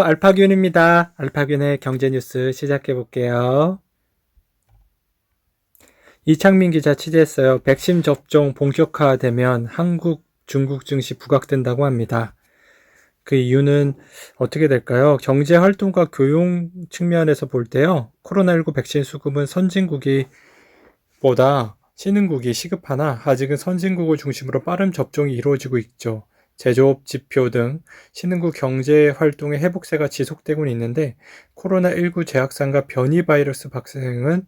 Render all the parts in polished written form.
알파균입니다. 알파균의 경제뉴스 시작해 볼게요. 이창민 기자 취재했어요. 백신 접종 본격화되면 한국, 중국 증시 부각된다고 합니다. 그 이유는 어떻게 될까요? 경제 활동과 교육 측면에서 볼 때요. 코로나19 백신 수급은 선진국보다 신흥국이 시급하나 아직은 선진국을 중심으로 빠른 접종이 이루어지고 있죠. 제조업 지표 등 신흥국 경제 활동의 회복세가 지속되고 있는데 코로나19 재확산과 변이 바이러스 발생은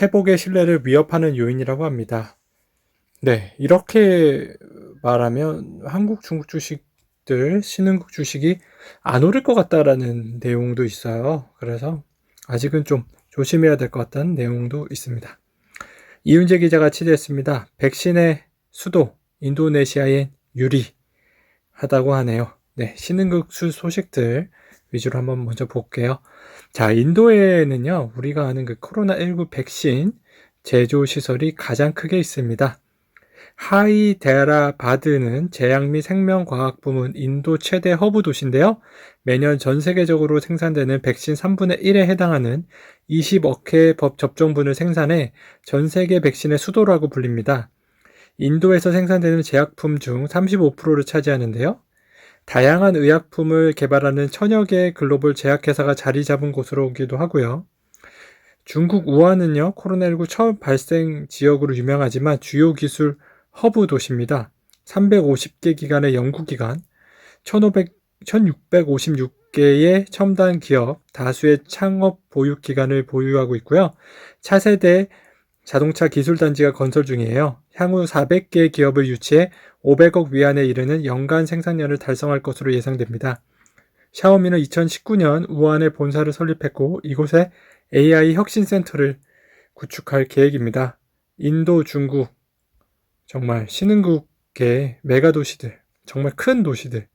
회복의 신뢰를 위협하는 요인이라고 합니다. 네, 이렇게 말하면 한국, 중국 주식들, 신흥국 주식이 안 오를 것 같다라는 내용도 있어요. 그래서 아직은 좀 조심해야 될 것 같다는 내용도 있습니다. 이윤재 기자가 취재했습니다. 백신의 수도 인도네시아엔 유리하다고 하네요. 네, 신흥국 소식들 위주로 한번 먼저 볼게요. 자, 인도에는요, 우리가 아는 그 코로나19 백신 제조 시설이 가장 크게 있습니다. 하이데라바드는 제약 및 생명과학 부문 인도 최대 허브 도시인데요. 매년 전 세계적으로 생산되는 백신 3분의 1에 해당하는 20억 회 법 접종분을 생산해 전 세계 백신의 수도라고 불립니다. 인도에서 생산되는 제약품 중 35%를 차지하는데요. 다양한 의약품을 개발하는 천여 개의 글로벌 제약회사가 자리 잡은 곳으로기도 하고요. 중국 우한은요, 코로나19 처음 발생 지역으로 유명하지만 주요 기술 허브 도시입니다. 350개 기관의 연구기관, 1656개의 첨단 기업, 다수의 창업 보육 기관을 보유하고 있고요. 차세대 자동차 기술 단지가 건설 중이에요. 향후 400개의 기업을 유치해 500억 위안에 이르는 연간 생산량을 달성할 것으로 예상됩니다. 샤오미는 2019년 우한에 본사를 설립했고 이곳에 AI 혁신센터를 구축할 계획입니다. 인도, 중국, 정말 신흥국의 메가도시들, 정말 큰 도시들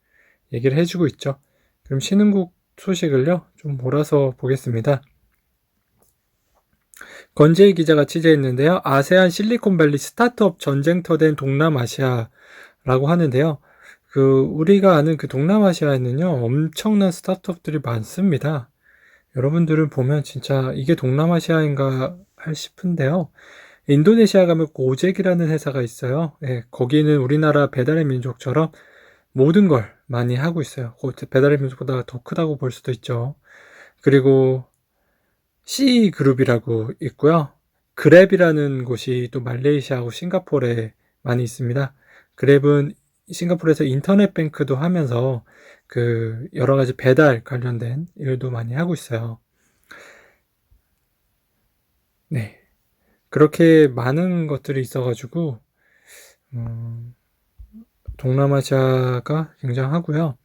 얘기를 해주고 있죠. 그럼 신흥국 소식을요, 좀 몰아서 보겠습니다. 건재희 기자가 취재했는데요. 아세안 실리콘밸리 스타트업 전쟁터 된 동남아시아라고 하는데요. 우리가 아는 그 동남아시아에는요, 엄청난 스타트업들이 많습니다. 여러분들은 보면 진짜 이게 동남아시아인가 싶은데요. 인도네시아 가면 고젝이라는 회사가 있어요. 예, 거기는 우리나라 배달의 민족처럼 모든 걸 많이 하고 있어요. 배달의 민족보다 더 크다고 볼 수도 있죠. 그리고 C그룹이라고 있고요. 그랩이라는 곳이 또 말레이시아하고 싱가포르에 많이 있습니다. 그랩은 싱가포르에서 인터넷 뱅크도 하면서 여러 가지 배달 관련된 일도 많이 하고 있어요. 네. 그렇게 많은 것들이 있어가지고, 동남아시아가 굉장하고요.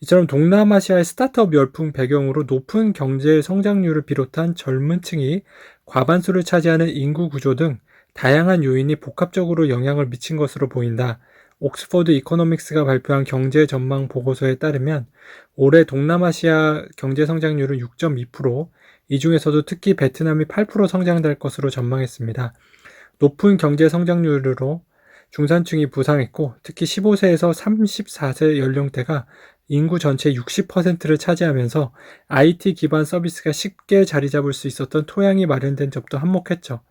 이처럼 동남아시아의 스타트업 열풍 배경으로 높은 경제 성장률을 비롯한 젊은 층이 과반수를 차지하는 인구 구조 등 다양한 요인이 복합적으로 영향을 미친 것으로 보인다. 옥스퍼드 이코노믹스가 발표한 경제 전망 보고서에 따르면 올해 동남아시아 경제 성장률은 6.2%, 이 중에서도 특히 베트남이 8% 성장될 것으로 전망했습니다. 높은 경제 성장률로 중산층이 부상했고 특히 15세에서 34세 연령대가 인구 전체 60%를 차지하면서 IT 기반 서비스가 쉽게 자리 잡을 수 있었던 토양이 마련된 점도 한몫했죠.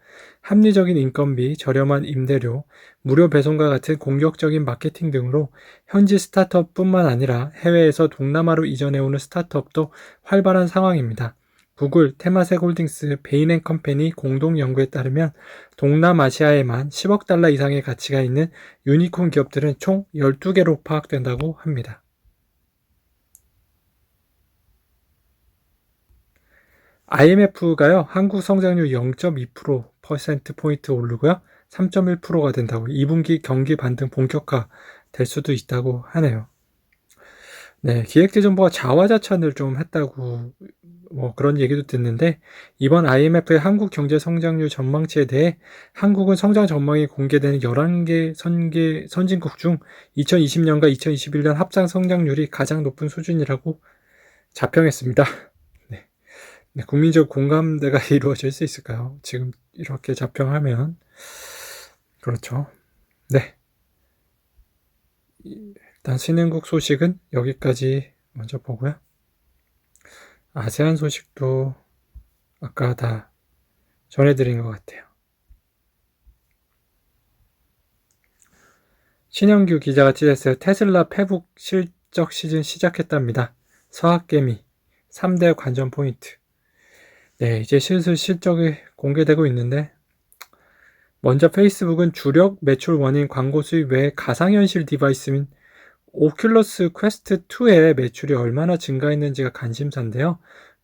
합리적인 인건비, 저렴한 임대료, 무료 배송과 같은 공격적인 마케팅 등으로 현지 스타트업뿐만 아니라 해외에서 동남아로 이전해오는 스타트업도 활발한 상황입니다. 구글, 테마색 홀딩스, 베인앤컴퍼니 공동 연구에 따르면 동남아시아에만 10억 달러 이상의 가치가 있는 유니콘 기업들은 총 12개로 파악된다고 합니다. IMF가요, 한국 성장률 0.2%포인트 오르고요, 3.1%가 된다고 2분기 경기 반등 본격화 될 수도 있다고 하네요. 네, 기획재정부가 자화자찬을 좀 했다고 그런 얘기도 듣는데 이번 IMF의 한국 경제 성장률 전망치에 대해 한국은 성장 전망이 공개되는 11개 선진국 중 2020년과 2021년 합상 성장률이 가장 높은 수준이라고 자평했습니다. 네. 네, 국민적 공감대가 이루어질 수 있을까요? 지금 이렇게 자평하면 그렇죠. 네. 일단 신흥국 소식은 여기까지 먼저 보고요. 아세안 소식도 아까 다 전해드린 것 같아요. 신영규 기자가 찢었어요. 테슬라 페북 실적 시즌 시작했답니다. 서학개미 3대 관전 포인트. 네, 이제 슬슬 실적이 공개되고 있는데, 먼저 페이스북은 주력 매출 원인 광고 수입 외에 가상현실 디바이스인 오큘러스 퀘스트 2의 매출이 얼마나 증가했는지가 관심사인데요.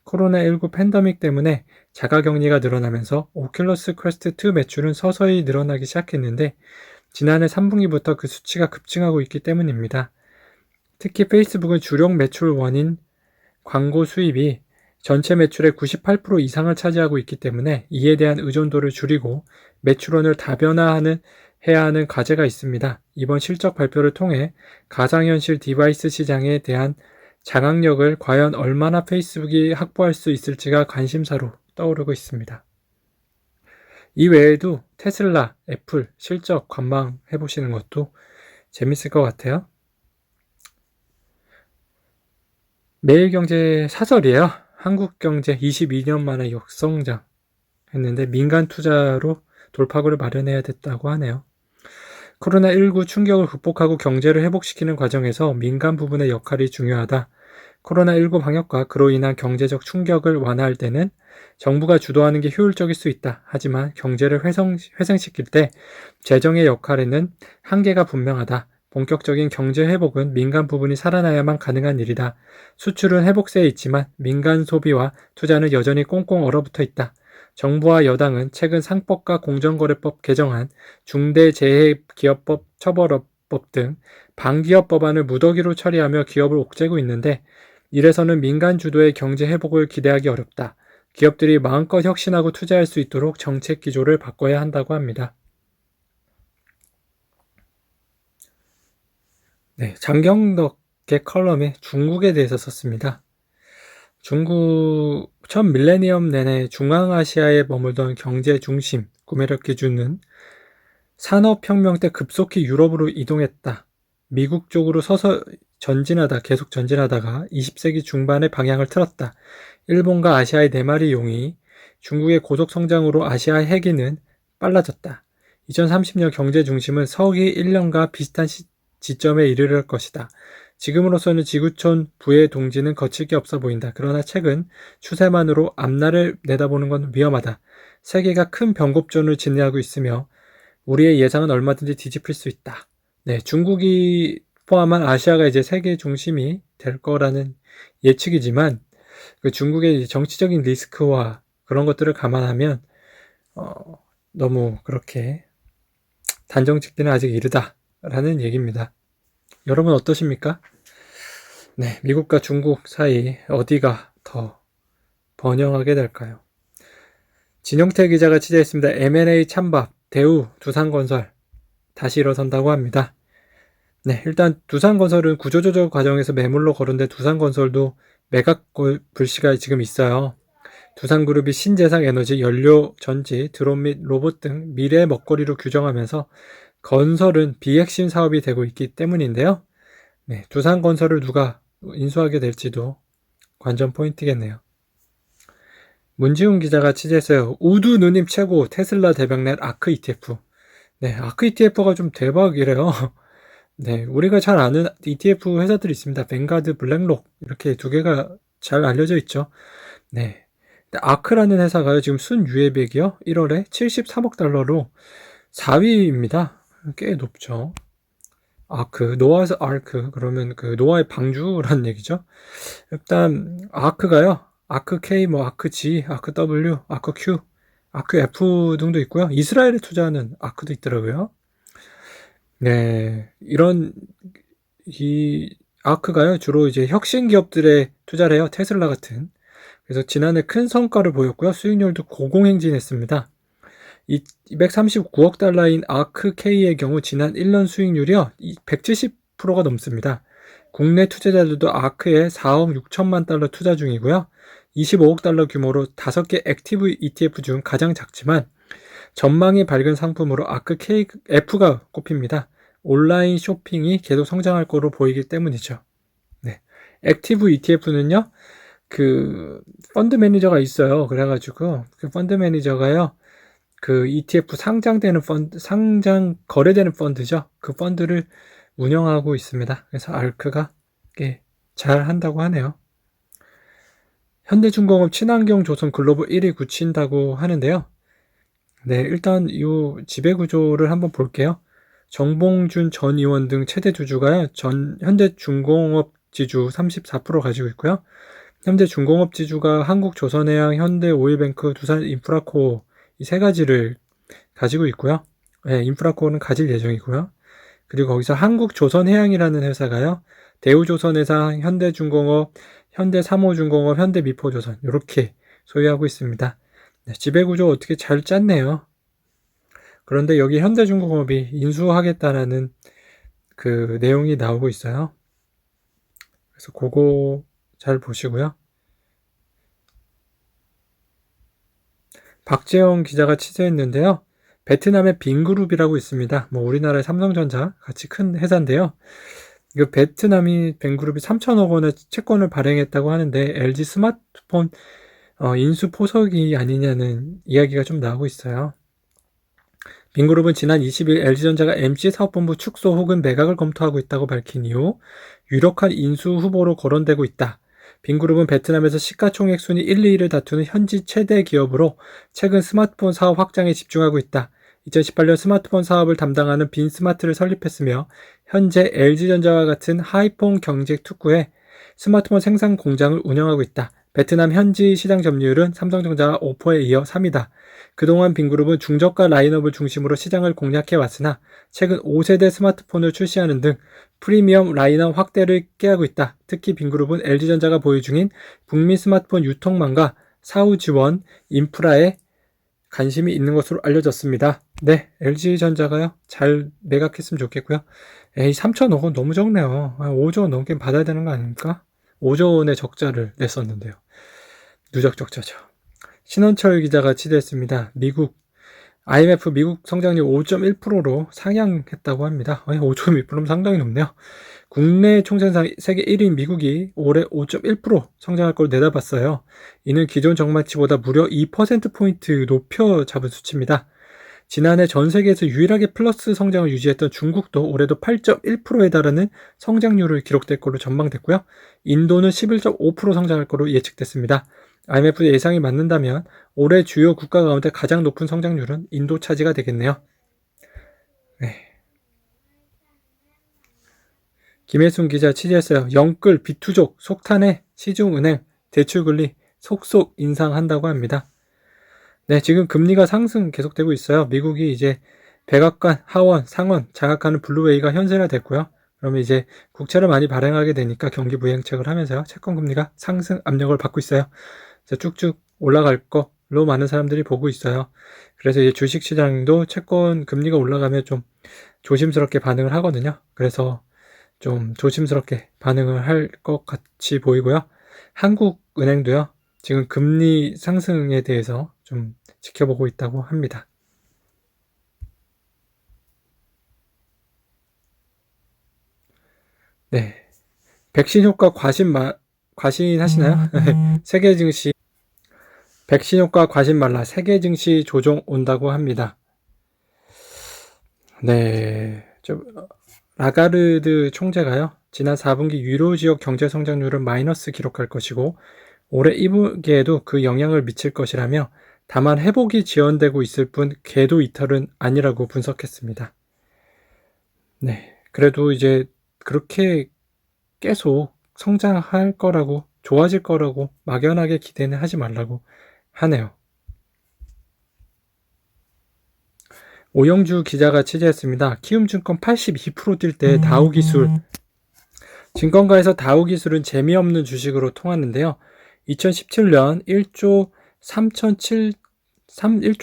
코로나19 팬데믹 때문에 자가격리가 늘어나면서 오큘러스 퀘스트 2 매출은 서서히 늘어나기 시작했는데, 지난해 3분기부터 그 수치가 급증하고 있기 때문입니다. 특히 페이스북은 주력 매출 원인 광고 수입이 전체 매출의 98% 이상을 차지하고 있기 때문에 이에 대한 의존도를 줄이고 매출원을 다변화해야 하는 과제가 있습니다. 이번 실적 발표를 통해 가상현실 디바이스 시장에 대한 장악력을 과연 얼마나 페이스북이 확보할 수 있을지가 관심사로 떠오르고 있습니다. 이외에도 테슬라, 애플 실적 관망해보시는 것도 재밌을 것 같아요. 매일경제 사설이에요. 한국경제 22년 만에 역성장 했는데 민간 투자로 돌파구를 마련해야 됐다고 하네요. 코로나19 충격을 극복하고 경제를 회복시키는 과정에서 민간 부분의 역할이 중요하다. 코로나19 방역과 그로 인한 경제적 충격을 완화할 때는 정부가 주도하는 게 효율적일 수 있다. 하지만 경제를 회생시킬 때 재정의 역할에는 한계가 분명하다. 본격적인 경제 회복은 민간 부분이 살아나야만 가능한 일이다. 수출은 회복세에 있지만 민간 소비와 투자는 여전히 꽁꽁 얼어붙어 있다. 정부와 여당은 최근 상법과 공정거래법 개정안, 중대재해기업법 처벌법 등 반기업 법안을 무더기로 처리하며 기업을 옥죄고 있는데, 이래서는 민간 주도의 경제 회복을 기대하기 어렵다. 기업들이 마음껏 혁신하고 투자할 수 있도록 정책 기조를 바꿔야 한다고 합니다. 네, 장경덕의 컬럼에 중국에 대해서 썼습니다. 중국 첫 밀레니엄 내내 중앙아시아에 머물던 경제 중심 구매력 기준은 산업혁명 때 급속히 유럽으로 이동했다. 미국 쪽으로 계속 전진하다가 20세기 중반에 방향을 틀었다. 일본과 아시아의 네 마리 용이 중국의 고속 성장으로 아시아 해기는 빨라졌다. 2030년 경제 중심은 서기 1년과 비슷한 지점에 이르를 것이다. 지금으로서는 지구촌 부의 동지는 거칠 게 없어 보인다. 그러나 최근 추세만으로 앞날을 내다보는 건 위험하다. 세계가 큰 변곡점을 지나고 있으며 우리의 예상은 얼마든지 뒤집힐 수 있다. 네, 중국이 포함한 아시아가 이제 세계 중심이 될 거라는 예측이지만, 그 중국의 정치적인 리스크와 그런 것들을 감안하면 너무 그렇게 단정 짓기는 아직 이르다라는 얘기입니다. 여러분 어떠십니까? 네, 미국과 중국 사이 어디가 더 번영하게 될까요? 진용태 기자가 취재했습니다. M&A 찬밥, 대우, 두산건설 다시 일어선다고 합니다. 네, 일단 두산건설은 구조조정 과정에서 매물로 거론된 두산건설도 매각 불씨가 지금 있어요. 두산그룹이 신재생 에너지, 연료, 전지, 드론 및 로봇 등 미래의 먹거리로 규정하면서 건설은 비핵심 사업이 되고 있기 때문인데요. 네, 두산건설을 누가 인수하게 될지도 관전 포인트겠네요. 문지훈 기자가 취재했어요. 우두 누님 최고, 테슬라 대박넷 아크 ETF. 네, 아크 ETF가 좀 대박이래요. 네, 우리가 잘 아는 ETF 회사들이 있습니다. 뱅가드, 블랙록 이렇게 두 개가 잘 알려져 있죠. 네, 아크라는 회사가요 지금 순유예백이요 1월에 73억 달러로 4위입니다. 꽤 높죠. 아크, 노아스 아크, 그러면 그 노아의 방주라는 얘기죠. 일단 아크가요, 아크 K, 아크 G, 아크 W, 아크 Q, 아크 F 등도 있고요. 이스라엘에 투자하는 아크도 있더라고요. 네, 이 아크가요 주로 이제 혁신 기업들에 투자를 해요. 테슬라 같은. 그래서 지난해 큰 성과를 보였고요. 수익률도 고공행진했습니다. 239억 달러인 아크K의 경우 지난 1년 수익률이요 170%가 넘습니다. 국내 투자자들도 아크에 4억 6천만 달러 투자 중이고요. 25억 달러 규모로 5개 액티브 ETF 중 가장 작지만 전망이 밝은 상품으로 아크KF가 꼽힙니다. 온라인 쇼핑이 계속 성장할 거로 보이기 때문이죠. 네. 액티브 ETF는요, 그 펀드 매니저가 있어요. 그래가지고 그 펀드 매니저가요, 그 ETF 상장되는 펀드, 상장 거래되는 펀드죠. 그 펀드를 운영하고 있습니다. 그래서 알크가 잘 한다고 하네요. 현대중공업 친환경 조선 글로벌 1위 굳힌다고 하는데요. 네, 일단 이 지배구조를 한번 볼게요. 정봉준 전 의원 등 최대 주주가요, 현대중공업 지주 34% 가지고 있고요. 현대중공업 지주가 한국조선해양, 현대오일뱅크, 두산인프라코어 이 세 가지를 가지고 있고요. 네, 인프라코어는 가질 예정이고요. 그리고 거기서 한국조선해양이라는 회사가요, 대우조선해상, 현대중공업, 현대삼호중공업, 현대미포조선 이렇게 소유하고 있습니다. 네, 지배구조 어떻게 잘 짰네요. 그런데 여기 현대중공업이 인수하겠다라는 그 내용이 나오고 있어요. 그래서 그거 잘 보시고요. 박재영 기자가 취재했는데요. 베트남의 빈그룹이라고 있습니다. 뭐 우리나라의 삼성전자 같이 큰 회사인데요. 이 베트남이 빈그룹이 3천억 원의 채권을 발행했다고 하는데 LG 스마트폰 인수 포석이 아니냐는 이야기가 좀 나오고 있어요. 빈그룹은 지난 20일 LG전자가 MC사업본부 축소 혹은 매각을 검토하고 있다고 밝힌 이후 유력한 인수 후보로 거론되고 있다. 빈그룹은 베트남에서 시가총액 순위 1, 2위를 다투는 현지 최대 기업으로 최근 스마트폰 사업 확장에 집중하고 있다. 2018년 스마트폰 사업을 담당하는 빈스마트를 설립했으며 현재 LG전자와 같은 하이폰 경제 특구에 스마트폰 생산 공장을 운영하고 있다. 베트남 현지 시장 점유율은 삼성전자와 오포에 이어 3위다. 그동안 빈그룹은 중저가 라인업을 중심으로 시장을 공략해왔으나 최근 5세대 스마트폰을 출시하는 등 프리미엄 라인업 확대를 꾀하고 있다. 특히 빈그룹은 LG전자가 보유 중인 북미 스마트폰 유통망과 사후 지원, 인프라에 관심이 있는 것으로 알려졌습니다. 네, LG전자가요, 잘 매각했으면 좋겠고요. 3천억 원 너무 적네요. 5조 원 넘게 받아야 되는 거 아닙니까? 5조 원의 적자를 냈었는데요. 누적 적자죠. 신원철 기자가 취재했습니다. IMF 미국 성장률 5.1%로 상향했다고 합니다. 5.1%면 상당히 높네요. 국내 총생산 세계 1위인 미국이 올해 5.1% 성장할 걸 내다봤어요. 이는 기존 전망치보다 무려 2%포인트 높여 잡은 수치입니다. 지난해 전 세계에서 유일하게 플러스 성장을 유지했던 중국도 올해도 8.1%에 달하는 성장률을 기록될 것으로 전망됐고요. 인도는 11.5% 성장할 것으로 예측됐습니다. IMF 예상이 맞는다면 올해 주요 국가 가운데 가장 높은 성장률은 인도 차지가 되겠네요. 네. 김혜순 기자 취재했어요. 영끌, 비투족, 속탄해, 시중은행, 대출금리 속속 인상한다고 합니다. 네, 지금 금리가 상승 계속되고 있어요. 미국이 이제 백악관, 하원, 상원 장악하는 블루웨이가 현실화됐고요. 그러면 이제 국채를 많이 발행하게 되니까 경기 부양책을 하면서요, 채권 금리가 상승 압력을 받고 있어요. 쭉쭉 올라갈 걸로 많은 사람들이 보고 있어요. 그래서 이제 주식시장도 채권 금리가 올라가면 좀 조심스럽게 반응을 하거든요. 그래서 좀 조심스럽게 반응을 할 것 같이 보이고요. 한국은행도요, 지금 금리 상승에 대해서 좀 지켜보고 있다고 합니다. 네. 백신 효과 과신하시나요? 세계 증시, 백신 효과 과신 말라 세계 증시 조정 온다고 합니다. 네. 라가르드 총재가요, 지난 4분기 유로 지역 경제 성장률은 마이너스 기록할 것이고 올해 2분기에도 그 영향을 미칠 것이라며 다만 회복이 지연되고 있을 뿐 궤도 이탈은 아니라고 분석했습니다. 네. 그래도 이제 그렇게 계속 성장할 거라고, 좋아질 거라고 막연하게 기대는 하지 말라고 하네요. 오영주 기자가 취재했습니다. 키움증권 82% 뛸 때 다우기술, 증권가에서 다우기술은 재미없는 주식으로 통하는데요. 2017년 1조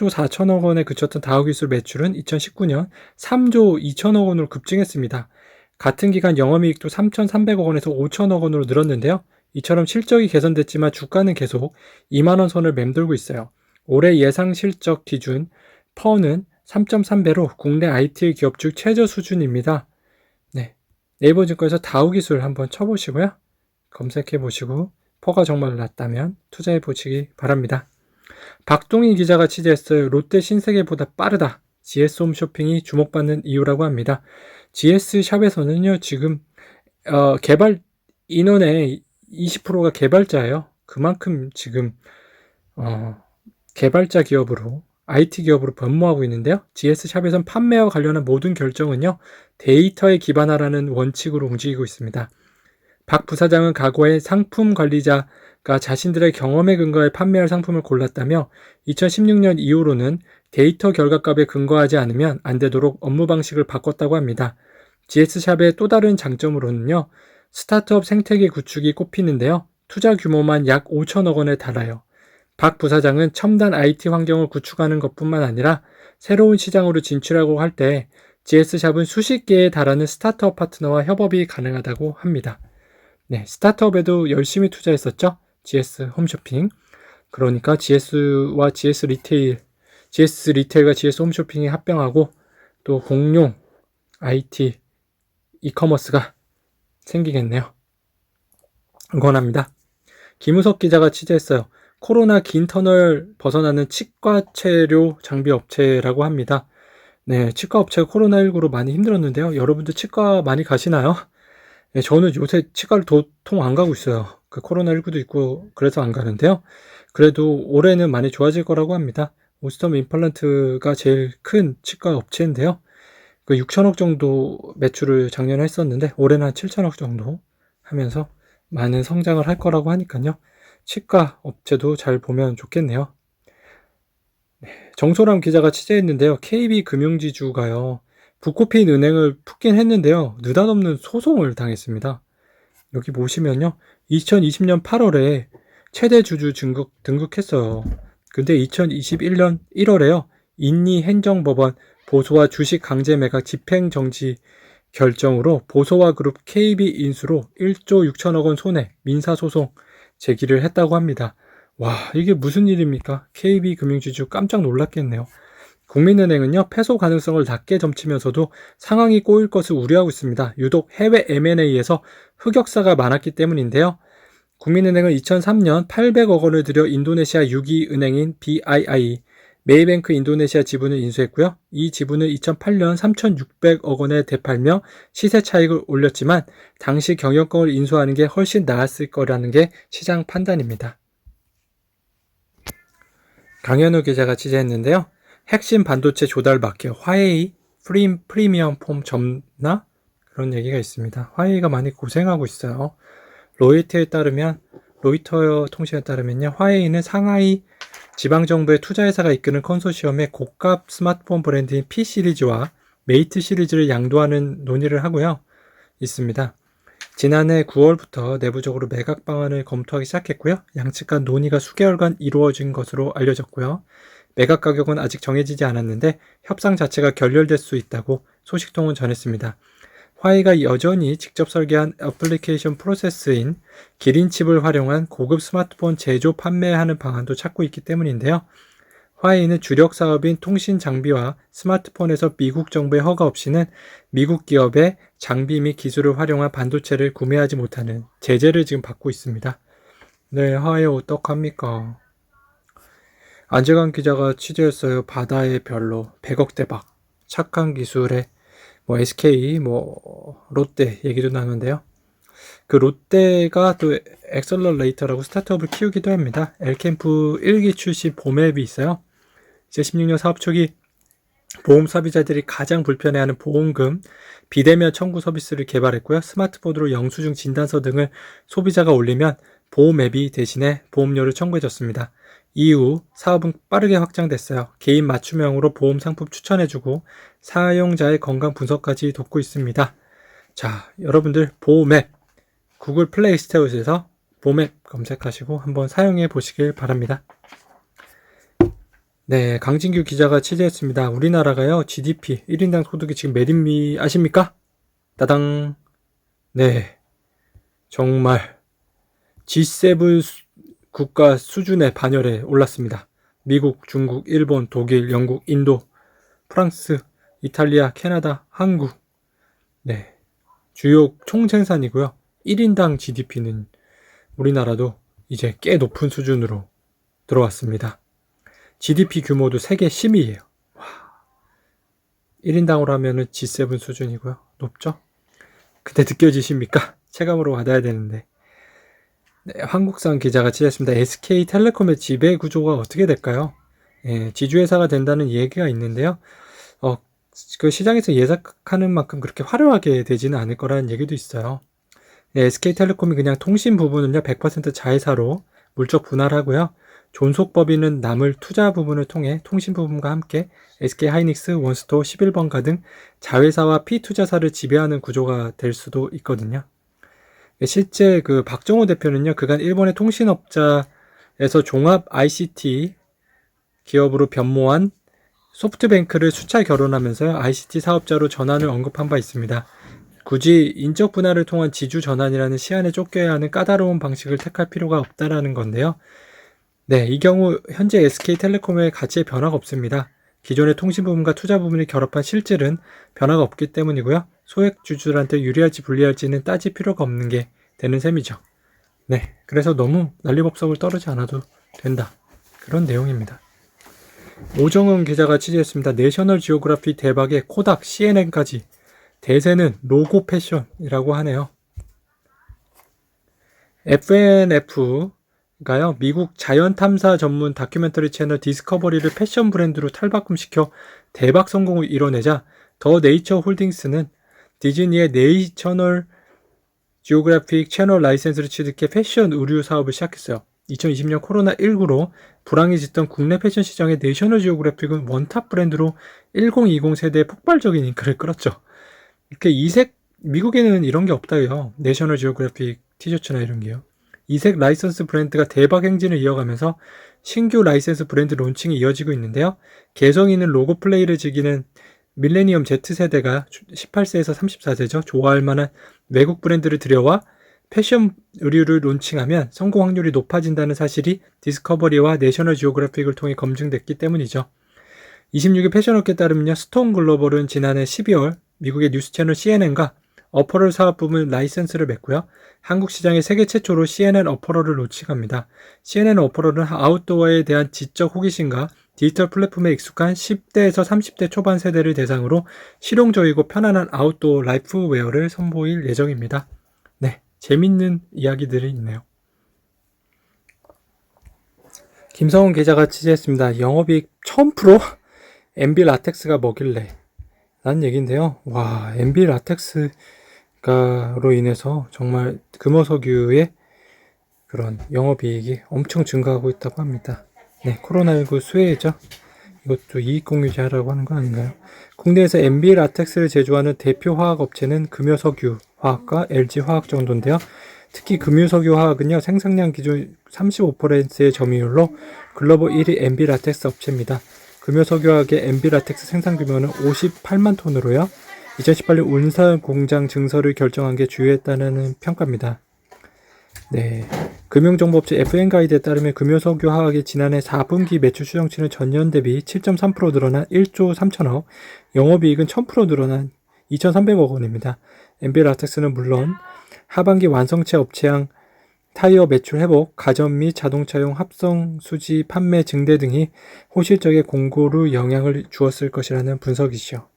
4천억 원에 그쳤던 다우기술 매출은 2019년 3조 2천억 원으로 급증했습니다. 같은 기간 영업이익도 3,300억 원에서 5천억 원으로 늘었는데요. 이처럼 실적이 개선됐지만 주가는 계속 2만 원 선을 맴돌고 있어요. 올해 예상 실적 기준 퍼는 3.3배로 국내 IT 기업 중 최저 수준입니다. 네, 네이버 증권에서 다우기술 한번 쳐보시고요. 검색해 보시고 퍼가 정말 낮다면 투자해 보시기 바랍니다. 박동희 기자가 취재했어요. 롯데 신세계보다 빠르다. GS 홈쇼핑이 주목받는 이유라고 합니다. GS 샵에서는요, 지금 개발 인원의 20%가 개발자예요. 그만큼 지금 개발자 기업으로 IT 기업으로 변모하고 있는데요. GS 샵에선 판매와 관련한 모든 결정은요, 데이터에 기반하라는 원칙으로 움직이고 있습니다. 박 부사장은 과거에 상품 관리자가 자신들의 경험에 근거해 판매할 상품을 골랐다며 2016년 이후로는 데이터 결과값에 근거하지 않으면 안 되도록 업무 방식을 바꿨다고 합니다. GS샵의 또 다른 장점으로는요, 스타트업 생태계 구축이 꼽히는데요. 투자 규모만 약 5천억 원에 달아요. 박 부사장은 첨단 IT 환경을 구축하는 것뿐만 아니라 새로운 시장으로 진출하고 할 때 GS샵은 수십 개에 달하는 스타트업 파트너와 협업이 가능하다고 합니다. 네, 스타트업에도 열심히 투자했었죠. GS 홈쇼핑. 그러니까 GS와 GS 리테일과 GS 홈쇼핑이 합병하고 또 공룡 IT 이커머스가 생기겠네요. 응원합니다. 김우석 기자가 취재했어요. 코로나 긴 터널 벗어나는 치과 체료 장비 업체라고 합니다. 네, 치과 업체가 코로나19로 많이 힘들었는데요. 여러분들 치과 많이 가시나요? 네, 저는 요새 치과를 도통 안 가고 있어요. 그 코로나19도 있고 그래서 안 가는데요. 그래도 올해는 많이 좋아질 거라고 합니다. 오스텀 임플란트가 제일 큰 치과 업체인데요. 그 6천억 정도 매출을 작년에 했었는데 올해는 한 7천억 정도 하면서 많은 성장을 할 거라고 하니까요. 치과 업체도 잘 보면 좋겠네요. 정소람 기자가 취재했는데요. KB금융지주가요. 부코핀 은행을 푸긴 했는데요. 느닷없는 소송을 당했습니다. 여기 보시면요. 2020년 8월에 최대 주주 등극했어요. 근데 2021년 1월에요. 인리 행정법원 보소와 주식 강제 매각 집행정지 결정으로 보소와 그룹 KB 인수로 1조 6천억 원 손해 민사소송 제기를 했다고 합니다. 와, 이게 무슨 일입니까? KB금융지주 깜짝 놀랐겠네요. 국민은행은요, 패소 가능성을 낮게 점치면서도 상황이 꼬일 것을 우려하고 있습니다. 유독 해외 M&A에서 흑역사가 많았기 때문인데요. 국민은행은 2003년 800억 원을 들여 인도네시아 6위 은행인 BII, 메이뱅크 인도네시아 지분을 인수했고요. 이 지분을 2008년 3,600억 원에 되팔며 시세 차익을 올렸지만 당시 경영권을 인수하는 게 훨씬 나았을 거라는 게 시장 판단입니다. 강현우 기자가 취재했는데요. 핵심 반도체 조달 마켓 화웨이 프리미엄 폼 접나? 그런 얘기가 있습니다. 화웨이가 많이 고생하고 있어요. 로이터 통신에 따르면요. 화웨이는 상하이 지방정부의 투자회사가 이끄는 컨소시엄의 고가 스마트폰 브랜드인 P 시리즈와 메이트 시리즈를 양도하는 논의를 하고요. 있습니다. 지난해 9월부터 내부적으로 매각 방안을 검토하기 시작했고요. 양측 간 논의가 수개월간 이루어진 것으로 알려졌고요. 매각 가격은 아직 정해지지 않았는데 협상 자체가 결렬될 수 있다고 소식통은 전했습니다. 화웨이가 여전히 직접 설계한 애플리케이션 프로세스인 기린칩을 활용한 고급 스마트폰 제조 판매하는 방안도 찾고 있기 때문인데요. 화웨이는 주력 사업인 통신 장비와 스마트폰에서 미국 정부의 허가 없이는 미국 기업의 장비 및 기술을 활용한 반도체를 구매하지 못하는 제재를 지금 받고 있습니다. 네, 화웨이 어떡합니까? 안재관 기자가 취재했어요. 바다의 별로 100억 대박 착한 기술에 SK, 롯데 얘기도 나누는데요. 그 롯데가 또 엑셀러레이터라고 스타트업을 키우기도 합니다. 엘캠프 1기 출시 보맵이 있어요. 2016년 사업 초기 보험 소비자들이 가장 불편해하는 보험금 비대면 청구 서비스를 개발했고요. 스마트폰으로 영수증 진단서 등을 소비자가 올리면 보험 앱이 대신에 보험료를 청구해줬습니다. 이후 사업은 빠르게 확장됐어요. 개인 맞춤형으로 보험 상품 추천해주고 사용자의 건강 분석까지 돕고 있습니다. 자, 여러분들 보험앱 구글 플레이 스토어에서 보험앱 검색하시고 한번 사용해 보시길 바랍니다. 네, 강진규 기자가 취재했습니다. 우리나라가요, GDP 1인당 소득이 지금 몇 인미 아십니까? 따당. 네, 정말 G7 국가 수준의 반열에 올랐습니다. 미국, 중국, 일본, 독일, 영국, 인도, 프랑스, 이탈리아, 캐나다, 한국. 네, 주요 총생산이고요. 1인당 GDP는 우리나라도 이제 꽤 높은 수준으로 들어왔습니다. GDP 규모도 세계 10위예요. 1인당으로 하면은 G7 수준이고요. 높죠? 그때 느껴지십니까? 체감으로 받아야 되는데. 네, 한국산 기자가 취재했습니다. SK텔레콤의 지배 구조가 어떻게 될까요? 예, 지주회사가 된다는 얘기가 있는데요. 그 시장에서 예상하는 만큼 그렇게 화려하게 되지는 않을 거라는 얘기도 있어요. 네, SK텔레콤이 그냥 통신 부분은요 100% 자회사로 물적 분할을 하고요. 존속법인은 남을 투자 부분을 통해 통신 부분과 함께 SK하이닉스, 원스토어, 11번가 등 자회사와 피투자사를 지배하는 구조가 될 수도 있거든요. 실제 그 박정호 대표는요, 그간 일본의 통신업자에서 종합 ICT 기업으로 변모한 소프트뱅크를 수차 결혼하면서요, ICT 사업자로 전환을 언급한 바 있습니다. 굳이 인적 분할을 통한 지주 전환이라는 시한에 쫓겨야 하는 까다로운 방식을 택할 필요가 없다라는 건데요. 네, 이 경우 현재 SK텔레콤의 가치에 변화가 없습니다. 기존의 통신 부분과 투자 부분이 결합한 실질은 변화가 없기 때문이고요. 소액 주주들한테 유리할지 불리할지는 따질 필요가 없는 게 되는 셈이죠. 네, 그래서 너무 난리법석을 떨지 않아도 된다. 그런 내용입니다. 오정은 기자가 취재했습니다. 내셔널 지오그래피 대박에 코닥, CNN까지 대세는 로고 패션이라고 하네요. FNF가요, 미국 자연탐사 전문 다큐멘터리 채널 디스커버리를 패션 브랜드로 탈바꿈시켜 대박 성공을 이뤄내자 더 네이처 홀딩스는 디즈니의 네이셔널 지오그래픽 채널 라이센스를 취득해 패션 의류 사업을 시작했어요. 2020년 코로나19로 불황해졌던 국내 패션 시장의 내셔널 지오그래픽은 원탑 브랜드로 1020 세대의 폭발적인 인기를 끌었죠. 이렇게 이색, 미국에는 이런 게 없다요. 내셔널 지오그래픽 티셔츠나 이런 게요. 이색 라이선스 브랜드가 대박 행진을 이어가면서 신규 라이선스 브랜드 론칭이 이어지고 있는데요. 개성 있는 로고 플레이를 즐기는 밀레니엄 Z세대가 18세에서 34세죠. 좋아할 만한 외국 브랜드를 들여와 패션 의류를 론칭하면 성공 확률이 높아진다는 사실이 디스커버리와 내셔널 지오그래픽을 통해 검증됐기 때문이죠. 26일 패션업계에 따르면요, 스톤 글로벌은 지난해 12월 미국의 뉴스 채널 CNN과 어퍼럴 사업 부문 라이센스를 맺고요. 한국 시장에 세계 최초로 CNN 어퍼럴을 론칭합니다. CNN 어퍼럴은 아웃도어에 대한 지적 호기심과 디지털 플랫폼에 익숙한 10대에서 30대 초반 세대를 대상으로 실용적이고 편안한 아웃도어 라이프웨어를 선보일 예정입니다. 네, 재밌는 이야기들이 있네요. 김성훈 기자가 취재했습니다. 영업이익 1000%? MB 라텍스가 뭐길래? 라는 얘기인데요. 와, MB 라텍스가로 인해서 정말 금호석유의 그런 영업이익이 엄청 증가하고 있다고 합니다. 네, 코로나19 수혜죠. 이것도 이익공유제하라고 하는 거 아닌가요? 국내에서 MB 라텍스를 제조하는 대표 화학업체는 금효석유 화학과 LG 화학 정도인데요. 특히 금효석유 화학은요, 생산량 기준 35%의 점유율로 글로벌 1위 MB 라텍스 업체입니다. 금효석유화학의 MB 라텍스 생산 규모는 58만 톤으로요. 2018년 울산 공장 증설을 결정한 게 주요했다는 평가입니다. 네, 금융정보업체 FN가이드에 따르면 금효석유화학이 지난해 4분기 매출 추정치는 전년 대비 7.3% 늘어난 1조 3천억, 영업이익은 1000% 늘어난 2,300억 원입니다. MB 라텍스는 물론 하반기 완성체 업체향 타이어 매출 회복, 가전 및 자동차용 합성 수지 판매 증대 등이 호실적의 공고로 영향을 주었을 것이라는 분석이죠.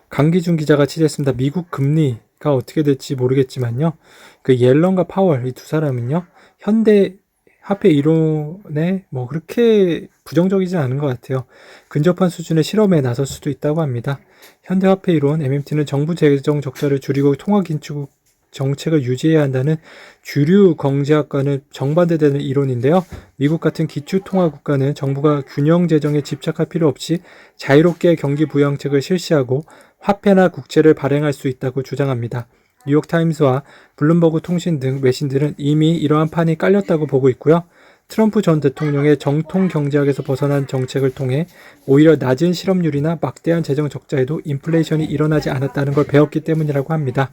강기준 기자가 취재했습니다. 미국 금리가 어떻게 될지 모르겠지만요. 그 옐런과 파월 이 두 사람은요, 현대 화폐 이론에 뭐 그렇게 부정적이지 않은 것 같아요. 근접한 수준의 실험에 나설 수도 있다고 합니다. 현대 화폐 이론 MMT는 정부 재정 적자를 줄이고 통화 긴축 정책을 유지해야 한다는 주류 경제학과는 정반대되는 이론인데요. 미국 같은 기축통화 국가는 정부가 균형 재정에 집착할 필요 없이 자유롭게 경기 부양책을 실시하고 화폐나 국채를 발행할 수 있다고 주장합니다. 뉴욕타임스와 블룸버그 통신 등 외신들은 이미 이러한 판이 깔렸다고 보고 있고요. 트럼프 전 대통령의 정통 경제학에서 벗어난 정책을 통해 오히려 낮은 실업률이나 막대한 재정 적자에도 인플레이션이 일어나지 않았다는 걸 배웠기 때문이라고 합니다.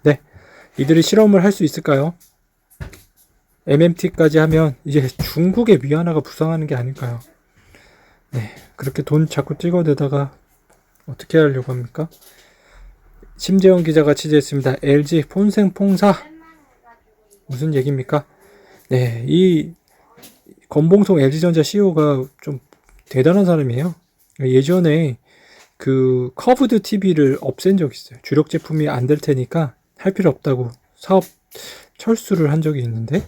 네. 이들이 실험을 할 수 있을까요? MMT까지 하면 이제 중국의 위안화가 부상하는 게 아닐까요? 네, 그렇게 돈 자꾸 찍어대다가 어떻게 하려고 합니까? 심재영 기자가 취재했습니다. LG 폰생 퐁사 무슨 얘기입니까? 네, 이 권봉송 LG전자 CEO가 좀 대단한 사람이에요. 예전에 그 커브드 TV를 없앤 적이 있어요. 주력 제품이 안 될 테니까 할 필요 없다고 사업 철수를 한 적이 있는데,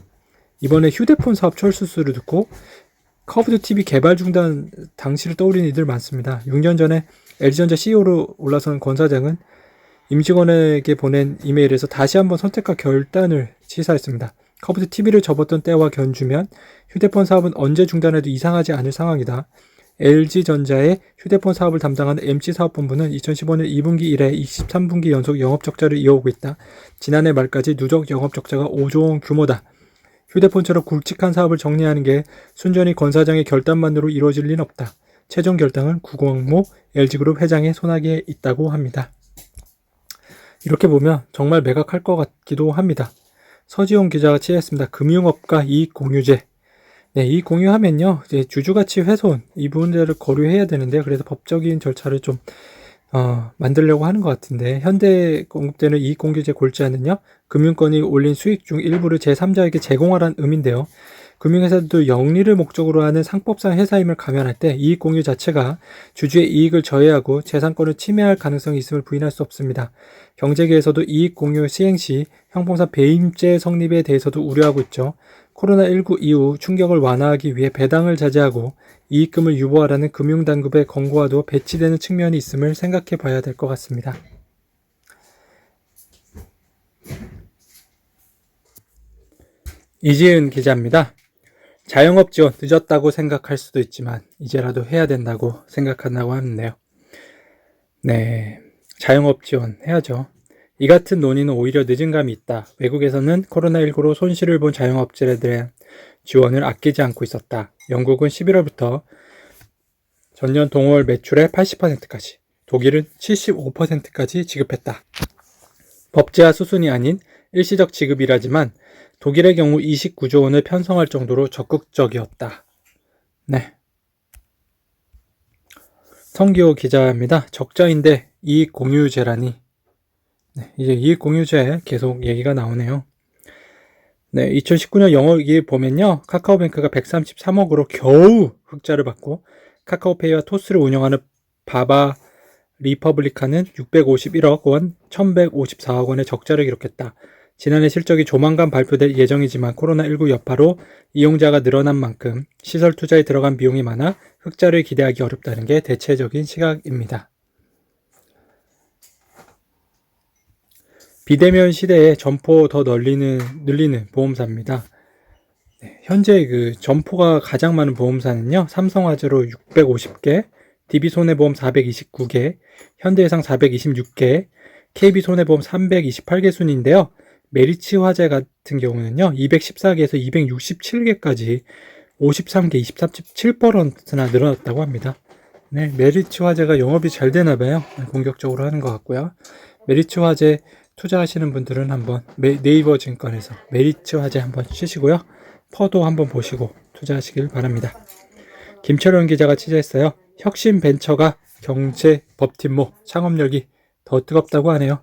이번에 휴대폰 사업 철수를 듣고 커브드 TV 개발 중단 당시를 떠올리는 이들 많습니다. 6년 전에 LG전자 CEO로 올라선 권 사장은 임직원에게 보낸 이메일에서 다시 한번 선택과 결단을 시사했습니다. 커브드 TV를 접었던 때와 견주면 휴대폰 사업은 언제 중단해도 이상하지 않을 상황이다. LG전자의 휴대폰 사업을 담당하는 MC사업본부는 2015년 2분기 이래 23분기 연속 영업적자를 이어오고 있다. 지난해 말까지 누적 영업적자가 5조 원 규모다. 휴대폰처럼 굵직한 사업을 정리하는 게 순전히 권 사장의 결단만으로 이루어질 리는 없다. 최종 결단은 구광모 LG그룹 회장의 손아귀에 있다고 합니다. 이렇게 보면 정말 매각할 것 같기도 합니다. 서지용 기자가 취재했습니다. 금융업과 이익공유제. 네, 이익 공유하면요, 이제 주주가치 훼손 이 부분들을 고려해야 되는데, 그래서 법적인 절차를 좀 만들려고 하는 것 같은데, 현대 공급되는 이익공유제 골자는요, 금융권이 올린 수익 중 일부를 제3자에게 제공하라는 의미인데요. 금융회사들도 영리를 목적으로 하는 상법상 회사임을 감안할 때 이익 공유 자체가 주주의 이익을 저해하고 재산권을 침해할 가능성이 있음을 부인할 수 없습니다. 경제계에서도 이익 공유 시행 시 형법상 배임죄 성립에 대해서도 우려하고 있죠. 코로나19 이후 충격을 완화하기 위해 배당을 자제하고 이익금을 유보하라는 금융당국의 권고와도 배치되는 측면이 있음을 생각해 봐야 될 것 같습니다. 이지은 기자입니다. 자영업 지원 늦었다고 생각할 수도 있지만 이제라도 해야 된다고 생각한다고 하는데요. 네, 자영업 지원 해야죠. 이 같은 논의는 오히려 늦은 감이 있다. 외국에서는 코로나19로 손실을 본 자영업자들에 대한 지원을 아끼지 않고 있었다. 영국은 11월부터 전년 동월 매출의 80%까지, 독일은 75%까지 지급했다. 법제화 수순이 아닌 일시적 지급이라지만 독일의 경우 29조 원을 편성할 정도로 적극적이었다. 네. 성기호 기자입니다. 적자인데 이익 공유제라니. 네, 이제 이익 공유제 계속 얘기가 나오네요. 네, 2019년 영업이익 보면요, 카카오뱅크가 133억으로 겨우 흑자를 받고 카카오페이와 토스를 운영하는 바바 리퍼블리카는 651억 원, 1154억 원의 적자를 기록했다. 지난해 실적이 조만간 발표될 예정이지만 코로나19 여파로 이용자가 늘어난 만큼 시설 투자에 들어간 비용이 많아 흑자를 기대하기 어렵다는 게 대체적인 시각입니다. 비대면 시대에 점포 더 늘리는 보험사입니다. 네, 현재 그 점포가 가장 많은 보험사는요, 삼성화재로 650개, DB손해보험 429개, 현대해상 426개, KB손해보험 328개 순인데요. 메리츠화재 같은 경우는요, 214개에서 267개까지 53개, 23.7%나 늘어났다고 합니다. 네, 메리츠화재가 영업이 잘 되나봐요. 공격적으로 하는 것 같고요. 메리츠화재 투자하시는 분들은 한번 네이버 증권에서 메리츠화재 한번 치시고요. 퍼도 한번 보시고 투자하시길 바랍니다. 김철원 기자가 취재했어요. 혁신벤처가 경제법팀목 창업열기 더 뜨겁다고 하네요.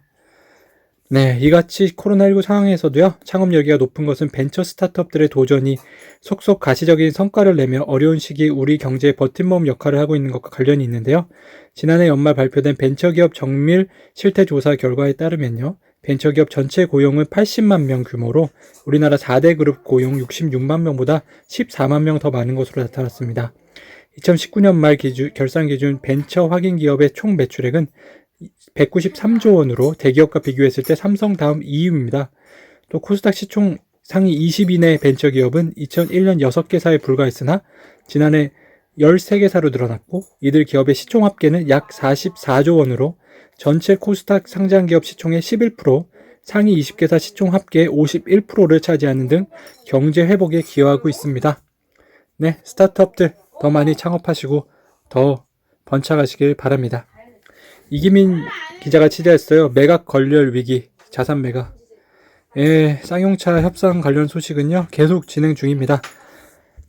네, 이같이 코로나19 상황에서도요, 창업열기가 높은 것은 벤처 스타트업들의 도전이 속속 가시적인 성과를 내며 어려운 시기 우리 경제의 버팀목 역할을 하고 있는 것과 관련이 있는데요. 지난해 연말 발표된 벤처기업 정밀 실태조사 결과에 따르면요, 벤처기업 전체 고용은 80만 명 규모로 우리나라 4대 그룹 고용 66만 명보다 14만 명 더 많은 것으로 나타났습니다. 2019년 말 결산 기준 벤처 확인 기업의 총 매출액은 193조 원으로 대기업과 비교했을 때 삼성 다음 2위입니다. 또 코스닥 시총 상위 20위 내 벤처기업은 2001년 6개사에 불과했으나 지난해 13개사로 늘어났고, 이들 기업의 시총 합계는 약 44조 원으로 전체 코스닥 상장기업 시총의 11%, 상위 20개사 시총 합계의 51%를 차지하는 등 경제 회복에 기여하고 있습니다. 네, 스타트업들 더 많이 창업하시고 더 번창하시길 바랍니다. 이기민 기자가 취재했어요. 매각 걸릴 위기, 자산 매각. 예, 쌍용차 협상 관련 소식은요, 계속 진행 중입니다.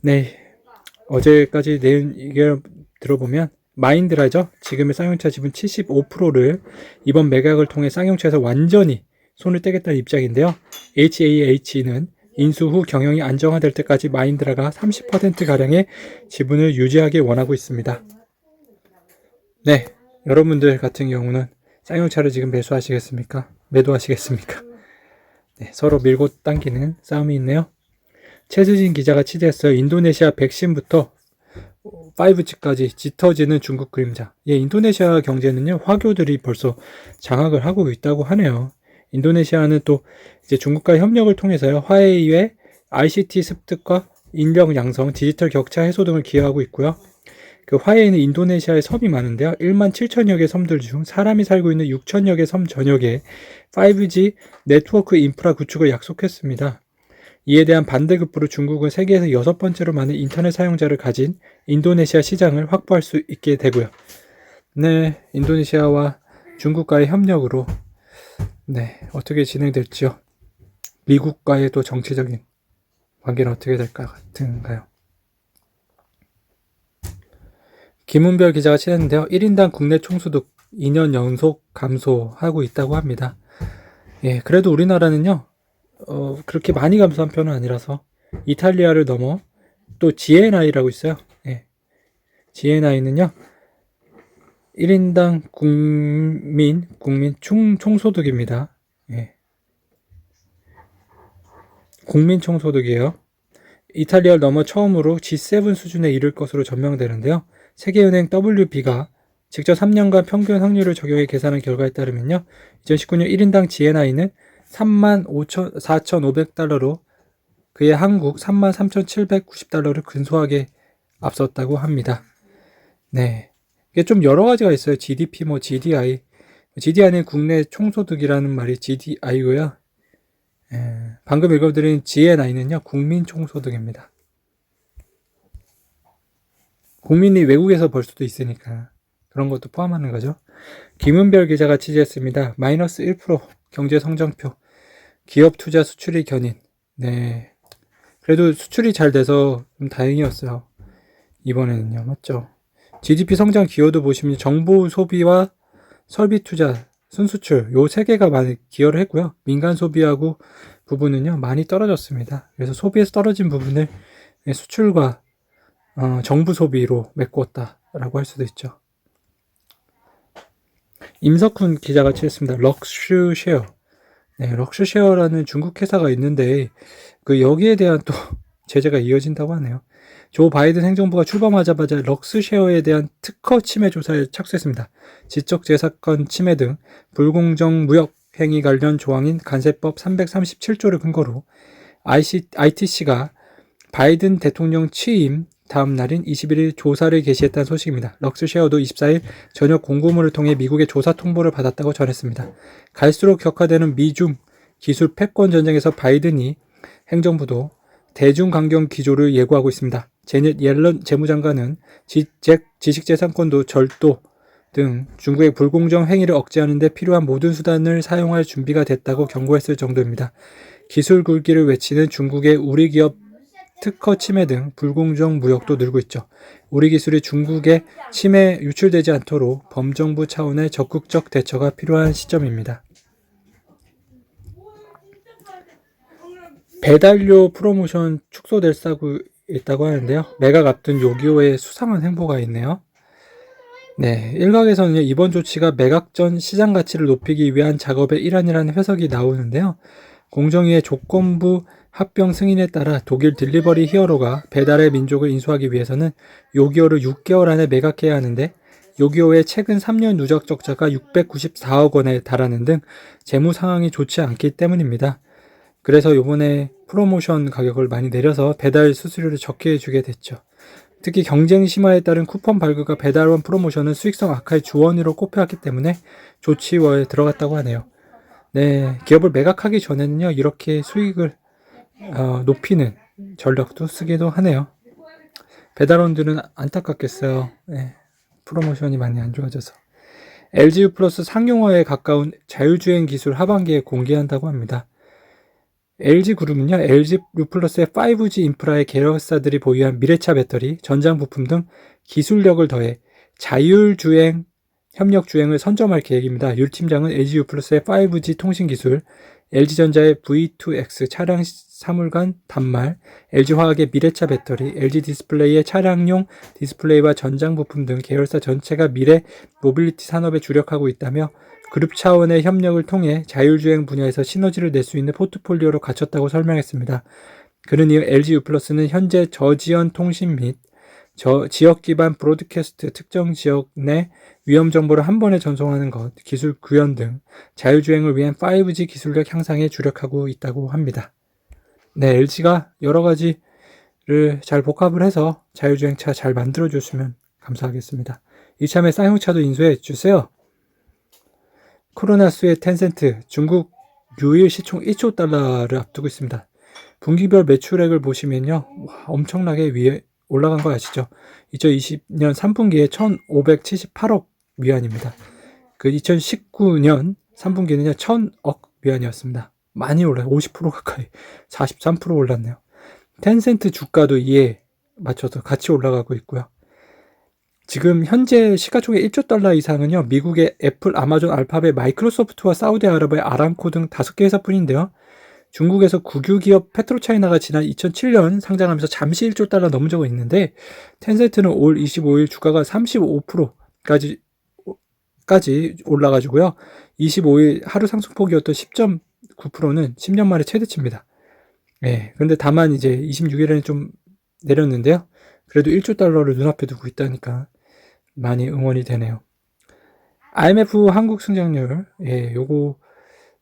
네, 어제까지 내용 얘기를 들어보면 마인드라죠. 지금의 쌍용차 지분 75%를 이번 매각을 통해 쌍용차에서 완전히 손을 떼겠다는 입장인데요. HAH는 인수 후 경영이 안정화될 때까지 마힌드라가 30%가량의 지분을 유지하길 원하고 있습니다. 네, 여러분들 같은 경우는 쌍용차를 지금 매수하시겠습니까? 매도하시겠습니까? 네, 서로 밀고 당기는 싸움이 있네요. 최수진 기자가 취재했어요. 인도네시아 백신부터 5G까지 짙어지는 중국 그림자. 예, 인도네시아 경제는요, 화교들이 벌써 장악을 하고 있다고 하네요. 인도네시아는 또 이제 중국과 협력을 통해서요, 화웨이의 ICT 습득과 인력 양성, 디지털 격차 해소 등을 기여하고 있고요. 그 화웨이는 인도네시아에 섬이 많은데요. 1만 7천여 개 섬들 중 사람이 살고 있는 6천여 개 섬 전역에 5G 네트워크 인프라 구축을 약속했습니다. 이에 대한 반대급부로 중국은 세계에서 6번째로 많은 인터넷 사용자를 가진 인도네시아 시장을 확보할 수 있게 되고요. 네, 인도네시아와 중국과의 협력으로 네, 어떻게 진행될지요. 미국과의 또 정치적인 관계는 어떻게 될 것 같은가요? 김은별 기자가 취재했는데요. 1인당 국내 총소득 2년 연속 감소하고 있다고 합니다. 예, 그래도 우리나라는요, 그렇게 많이 감소한 편은 아니라서 이탈리아를 넘어 또 GNI라고 있어요. 예. GNI는요, 1인당 국민 총소득입니다. 예. 국민 총소득이에요. 이탈리아를 넘어 처음으로 G7 수준에 이를 것으로 전망되는데요. 세계은행 WB가 직접 3년간 평균 확률을 적용해 계산한 결과에 따르면요. 2019년 1인당 GNI는 34,500달러로 그의 한국 33,790달러를 근소하게 앞섰다고 합니다. 네. 이게 좀 여러 가지가 있어요. GDP, GDI. GDI는 국내 총소득이라는 말이 GDI고요. 방금 읽어드린 GNI는요, 국민 총소득입니다. 국민이 외국에서 벌 수도 있으니까 그런 것도 포함하는 거죠. 김은별 기자가 취재했습니다. 마이너스 1% 경제 성장표, 기업 투자 수출이 견인. 네, 그래도 수출이 잘 돼서 좀 다행이었어요. 이번에는요, 맞죠? GDP 성장 기여도 보시면 정보 소비와 설비 투자, 순수출 요 세 개가 많이 기여를 했고요. 민간 소비하고 부분은요 많이 떨어졌습니다. 그래서 소비에서 떨어진 부분을 수출과 정부 소비로 메꾸었다라고 할 수도 있죠. 임석훈 기자가 취했습니다. 럭슈쉐어. 네, 럭슈쉐어라는 중국 회사가 있는데 그 여기에 대한 또 제재가 이어진다고 하네요. 조 바이든 행정부가 출범하자마자 럭스쉐어에 대한 특허 침해 조사에 착수했습니다. 지적재산권 침해 등 불공정 무역 행위 관련 조항인 관세법 337조를 근거로 ITC가 바이든 대통령 취임 다음 날인 21일 조사를 개시했다는 소식입니다. 럭스쉐어도 24일 저녁 공고문을 통해 미국의 조사 통보를 받았다고 전했습니다. 갈수록 격화되는 미중 기술 패권 전쟁에서 바이든이 행정부도 대중강경 기조를 예고하고 있습니다. 제넷 옐런 재무장관은 지식재산권도 절도 등 중국의 불공정 행위를 억제하는 데 필요한 모든 수단을 사용할 준비가 됐다고 경고했을 정도입니다. 기술 굴기를 외치는 중국의 우리 기업 특허 침해 등 불공정 무역도 늘고 있죠. 우리 기술이 중국의 침해에 유출되지 않도록 범정부 차원의 적극적 대처가 필요한 시점입니다. 배달료 프로모션 축소될 사고 있다고 하는데요. 매각 앞둔 요기요의 수상한 행보가 있네요. 네, 일각에서는 이번 조치가 매각 전 시장 가치를 높이기 위한 작업의 일환이라는 해석이 나오는데요. 공정위의 조건부 합병 승인에 따라 독일 딜리버리 히어로가 배달의 민족을 인수하기 위해서는 요기요를 6개월 안에 매각해야 하는데 요기요의 최근 3년 누적 적자가 694억 원에 달하는 등 재무 상황이 좋지 않기 때문입니다. 그래서 이번에 프로모션 가격을 많이 내려서 배달 수수료를 적게 해주게 됐죠. 특히 경쟁 심화에 따른 쿠폰 발급과 배달원 프로모션은 수익성 악화의 주원으로 꼽혀왔기 때문에 조치에 들어갔다고 하네요. 네, 기업을 매각하기 전에는요, 이렇게 수익을 높이는 전략도 쓰기도 하네요. 배달원들은 안타깝겠어요. 네, 프로모션이 많이 안 좋아져서. LGU 플러스 상용화에 가까운 자율주행 기술 하반기에 공개한다고 합니다. LG그룹은요, LGU 플러스의 5G 인프라의 계열사들이 보유한 미래차 배터리, 전장 부품 등 기술력을 더해 자율주행 협력 주행을 선점할 계획입니다. 율 팀장은 LGU 플러스의 5G 통신 기술, LG전자의 V2X 차량 사물관 단말, LG화학의 미래차 배터리, LG디스플레이의 차량용 디스플레이와 전장 부품 등 계열사 전체가 미래 모빌리티 산업에 주력하고 있다며 그룹 차원의 협력을 통해 자율주행 분야에서 시너지를 낼 수 있는 포트폴리오로 갖췄다고 설명했습니다. 그는 이어 LGU+는 현재 저지연 통신 및 지역 기반 브로드캐스트, 특정 지역 내 위험 정보를 한 번에 전송하는 것, 기술 구현 등 자율주행을 위한 5G 기술력 향상에 주력하고 있다고 합니다. 네, LG가 여러 가지를 잘 복합을 해서 자율주행차 잘 만들어줬으면 감사하겠습니다. 이참에 쌍용차도 인수해 주세요. 코로나 수혜 텐센트, 중국 유일 시총 1조 달러를 앞두고 있습니다. 분기별 매출액을 보시면요, 엄청나게 위에 올라간 거 아시죠? 2020년 3분기에 1,578억 위안입니다. 그 2019년 3분기는요, 1,000억 위안이었습니다. 많이 올라요. 50% 가까이, 43% 올랐네요. 텐센트 주가도 이에 맞춰서 같이 올라가고 있고요. 지금 현재 시가총액 1조 달러 이상은요, 미국의 애플, 아마존, 알파벳, 마이크로소프트와 사우디아라비아의 아람코 등 5개 회사뿐인데요. 중국에서 국유 기업 페트로차이나가 지난 2007년 상장하면서 잠시 1조 달러 넘은 적은 있는데, 텐센트는 올 25일 주가가 35%까지 올라가지고요. 25일 하루 상승폭이었던 10.9%는 10년 만에 최대치입니다. 네, 근데 다만 이제 26일에는 좀 내렸는데요. 그래도 1조 달러를 눈앞에 두고 있다니까 많이 응원이 되네요. IMF 한국 성장률, 요거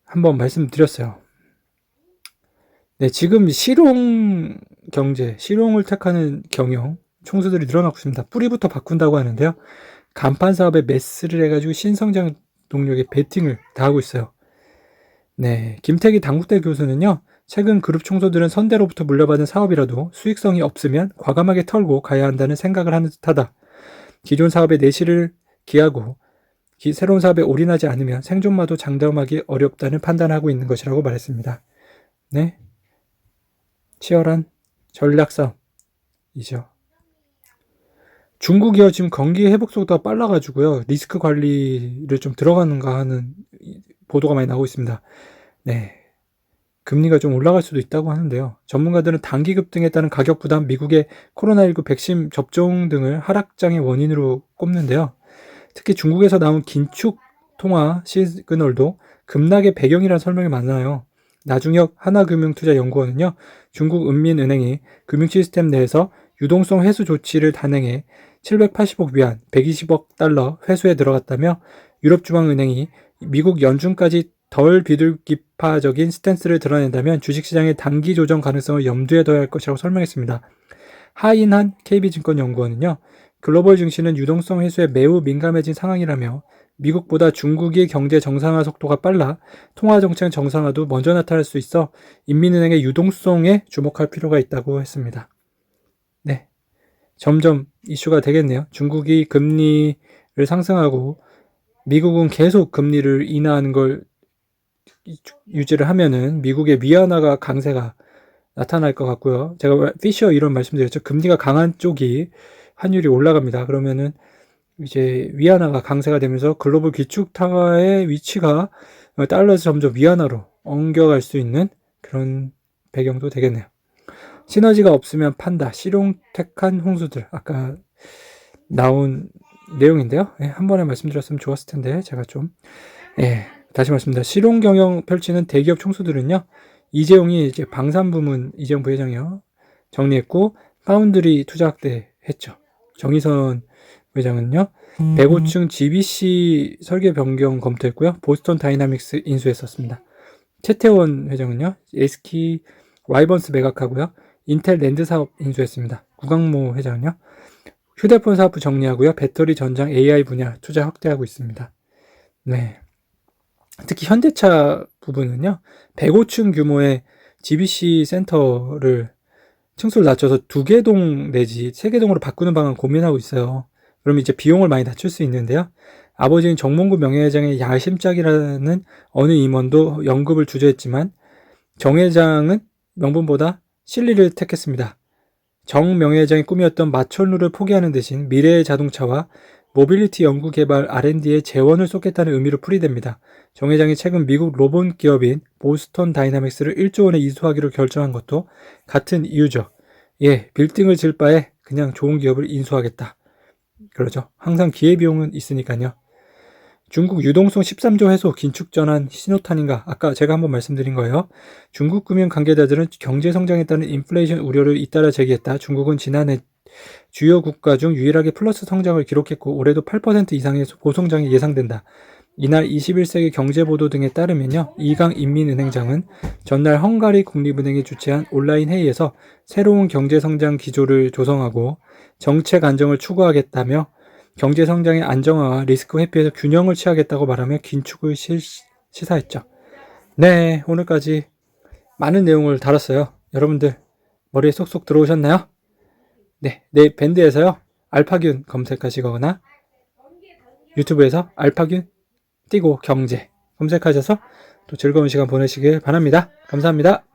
한번 말씀드렸어요. 네, 지금 실용 경제, 실용을 택하는 경영, 총수들이 늘어나고 있습니다. 뿌리부터 바꾼다고 하는데요. 간판 사업에 매스를 해가지고 신성장 동력에 베팅을 다 하고 있어요. 네, 김태기 당국대 교수는요, 최근 그룹 총수들은 선대로부터 물려받은 사업이라도 수익성이 없으면 과감하게 털고 가야 한다는 생각을 하는 듯하다. 기존 사업에 내실을 기하고 새로운 사업에 올인하지 않으면 생존마도 장담하기 어렵다는 판단을 하고 있는 것이라고 말했습니다. 네, 치열한 전략 싸움이죠. 중국이요, 지금 경기 회복 속도가 빨라가지고요, 리스크 관리를 좀 들어가는가 하는 보도가 많이 나오고 있습니다. 네, 금리가 좀 올라갈 수도 있다고 하는데요. 전문가들은 단기 급등에 따른 가격 부담, 미국의 코로나19 백신 접종 등을 하락장의 원인으로 꼽는데요. 특히 중국에서 나온 긴축 통화 시그널도 급락의 배경이라는 설명이 많아요. 나중혁 하나금융투자연구원은요, 중국 은민은행이 금융 시스템 내에서 유동성 회수 조치를 단행해 780억 위안, 120억 달러 회수에 들어갔다며 유럽중앙은행이 미국 연준까지 덜 비둘기파적인 스탠스를 드러낸다면 주식시장의 단기 조정 가능성을 염두에 둬야 할 것이라고 설명했습니다. 하인한 KB증권연구원은요, 글로벌 증시는 유동성 회수에 매우 민감해진 상황이라며 미국보다 중국이 경제 정상화 속도가 빨라 통화정책 정상화도 먼저 나타날 수 있어 인민은행의 유동성에 주목할 필요가 있다고 했습니다. 네, 점점 이슈가 되겠네요. 중국이 금리를 상승하고 미국은 계속 금리를 인하하는 걸 유지를 하면은 미국의 위안화가 강세가 나타날 것 같고요. 제가 피셔 이런 말씀드렸죠. 금리가 강한 쪽이 환율이 올라갑니다. 그러면은 이제 위안화가 강세가 되면서 글로벌 기축통화의 위치가 달러에서 점점 위안화로 옮겨갈 수 있는 그런 배경도 되겠네요. 시너지가 없으면 판다. 실용택한 홍수들. 아까 나온 내용인데요. 한 번에 말씀드렸으면 좋았을 텐데 제가 좀 다시 말씀드립니다. 실용 경영 펼치는 대기업 총수들은요, 이재용이 이제 방산부문 이재용 부회장이요, 정리했고, 파운드리 투자 확대 했죠. 정의선 회장은요, 105층 GBC 설계 변경 검토했고요, 보스턴 다이나믹스 인수했었습니다. 최태원 회장은요, SK 와이번스 매각하고요, 인텔 랜드 사업 인수했습니다. 구강모 회장은요, 휴대폰 사업부 정리하고요, 배터리 전장 AI 분야 투자 확대하고 있습니다. 네. 특히 현대차 부분은요, 105층 규모의 GBC 센터를 층수를 낮춰서 2개 동 내지 3개 동으로 바꾸는 방안 고민하고 있어요. 그럼 이제 비용을 많이 낮출 수 있는데요. 아버지인 정몽구 명예회장의 야심작이라는 어느 임원도 연급을 주저했지만 정 회장은 명분보다 실리를 택했습니다. 정 명예회장이 꿈이었던 마천루를 포기하는 대신 미래의 자동차와 모빌리티 연구개발 R&D에 재원을 쏟겠다는 의미로 풀이됩니다. 정 회장이 최근 미국 로봇 기업인 보스턴 다이나믹스를 1조 원에 인수하기로 결정한 것도 같은 이유죠. 예, 빌딩을 질 바에 그냥 좋은 기업을 인수하겠다. 그러죠. 항상 기회비용은 있으니까요. 중국 유동성 13조 해소 긴축 전환 신호탄인가? 아까 제가 한번 말씀드린 거예요. 중국 금융 관계자들은 경제 성장에 따른 인플레이션 우려를 잇따라 제기했다. 중국은 지난해 주요 국가 중 유일하게 플러스 성장을 기록했고 올해도 8% 이상의 고성장이 예상된다. 이날 21세기 경제보도 등에 따르면요. 이강 인민은행장은 전날 헝가리 국립은행이 주최한 온라인 회의에서 새로운 경제성장 기조를 조성하고 정책 안정을 추구하겠다며 경제성장의 안정화와 리스크 회피에서 균형을 취하겠다고 말하며 긴축을 시사했죠. 네, 오늘까지 많은 내용을 다뤘어요. 여러분들 머리에 쏙쏙 들어오셨나요? 네, 내 밴드에서요. 알파균 검색하시거나 유튜브에서 알파균 띄고 경제 검색하셔서 또 즐거운 시간 보내시길 바랍니다. 감사합니다.